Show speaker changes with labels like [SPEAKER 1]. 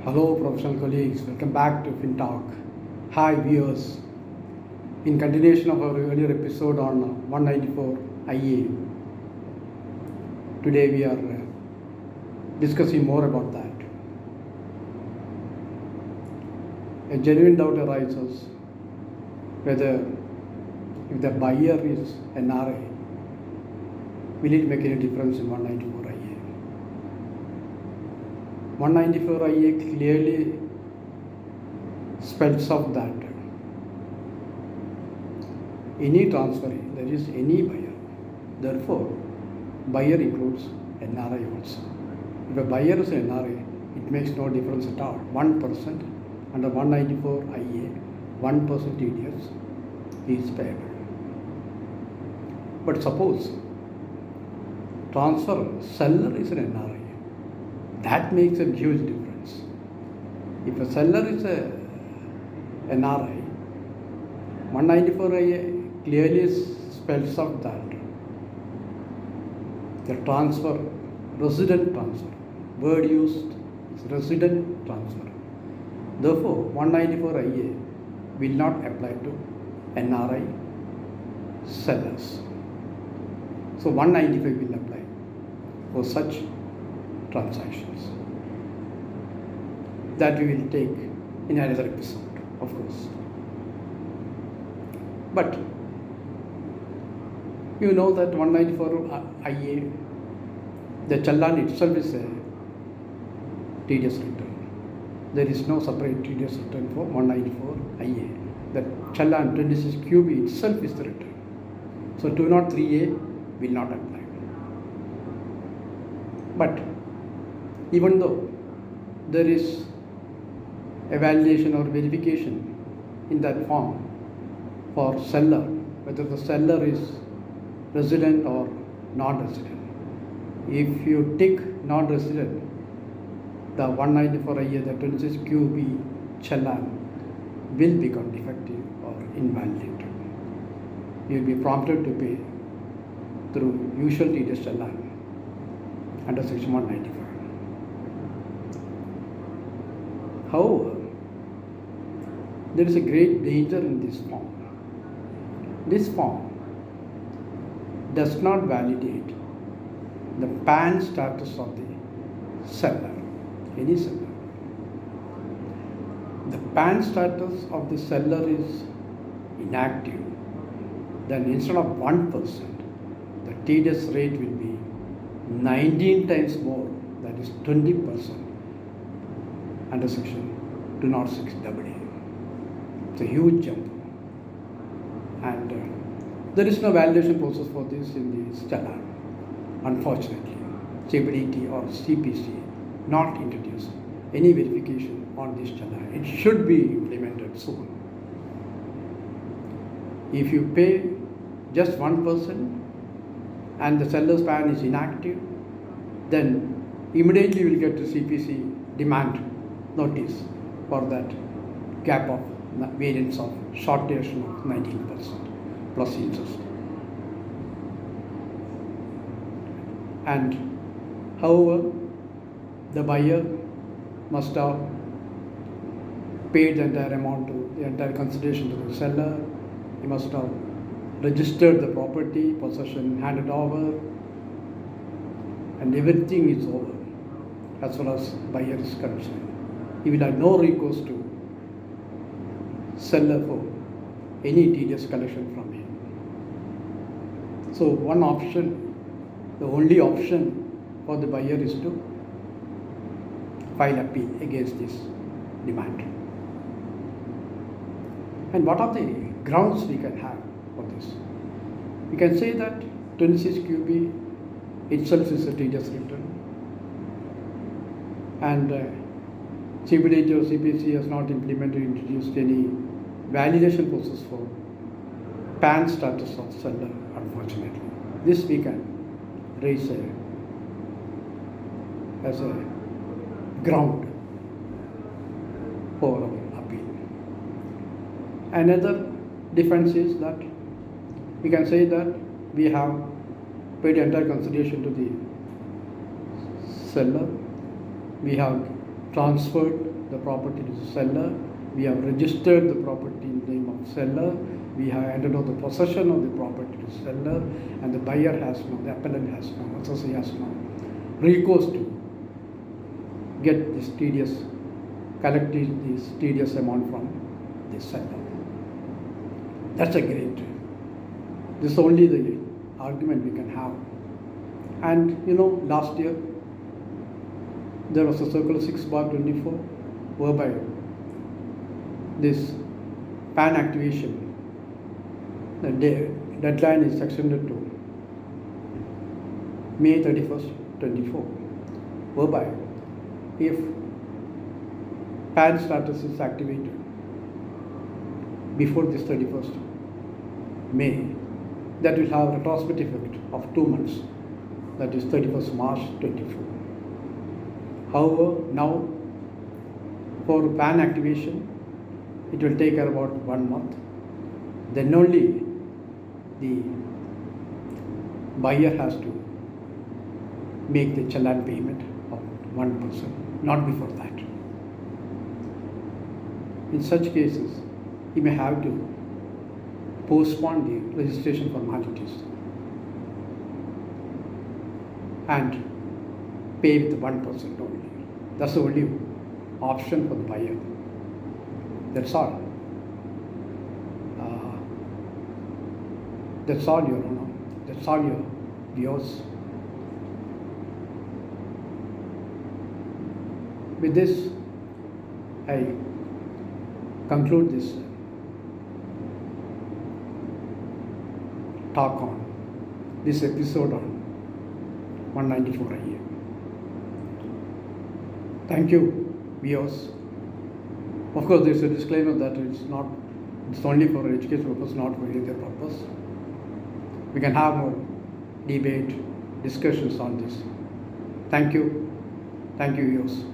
[SPEAKER 1] Hello, professional colleagues. Welcome back to FinTalk. Hi, viewers. In continuation of our earlier episode on 194 IA, today we are discussing more about that. A genuine doubt arises whether if the buyer is NRI, will it make any difference in 194 IA? 194 IA clearly spells out that any transferee, that is any buyer, therefore buyer includes NRI also. If a buyer is NRI, it makes no difference at all. 1% under 194 IA, 1% TDS is payable. But suppose transfer seller is an NRI, that makes a huge difference. If a seller is a NRI, 194 IA clearly spells out that the transfer, resident transfer, word used is resident transfer. Therefore, 194 IA will not apply to NRI sellers. So 195 will apply for such transactions. That we will take in another episode, of course. But you know that 194 IA, the challan itself is a TDS return. There is no separate TDS return for 194 IA. The challan 26 QB itself is the return. So 203A will not apply. But even though there is a validation or verification in that form for seller, whether the seller is resident or non-resident. If you tick non-resident, the 194 IA, the 26 QB challan will become defective or invalidated. You will be prompted to pay through usual TDS challan under section 195. However, there is a great danger in this form. This form does not validate the PAN status of the seller, any seller. The PAN status of the seller is inactive. Then instead of 1%, the TDS rate will be 19 times more, that is 20% under section 206 AA. It's a huge jump. And there is no validation process for this in the challan. Unfortunately, CBDT or CPC not introduced any verification on this challan. It should be implemented soon. If you pay just 1% and the seller's PAN is inactive, then immediately you will get the CPC demand notice for that gap of variance of short duration of 19% plus interest. And however, the buyer must have paid the entire amount the entire consideration to the seller. He must have registered the property, possession handed over, and everything is over as far as buyer is concerned. He will have no recourse to seller for any TDS collection from him. So one option, the only option for the buyer is to file appeal against this demand. And what are the grounds we can have for this? We can say that 26 QB itself is a TDS return, and CBDT or CPC has not introduced any validation process for PAN status of seller, unfortunately. This we can raise as a ground for our appeal. Another defense is that we can say that we have paid entire consideration to the seller, we have transferred the property to the seller. We have registered the property in the name of seller. We have handed over the possession of the property to the seller, and the buyer has now, the appellant has now, assessor has now recourse to get this collect this tedious amount from the seller. That's a great. This is only the argument we can have. And last year there was a circular 6/24 whereby this PAN activation, the deadline is extended to May 31st, 24, whereby if PAN status is activated before this 31st May, that will have a retrospective effect of 2 months, that is 31st March 24. However, now for PAN activation, it will take about 1 month. Then only the buyer has to make the challan payment of 1%, not before that. In such cases, he may have to postpone the registration formalities and pay with 1% only. That's the only option for the buyer. That's all. That's all, Your Honor. That's all, your viewers. With this, I conclude this talk on this episode on 194 IA. Thank you, viewers. Of course, there is a disclaimer that it's only for education purpose, not for any other purpose. We can have more debate, discussions on this. Thank you, viewers.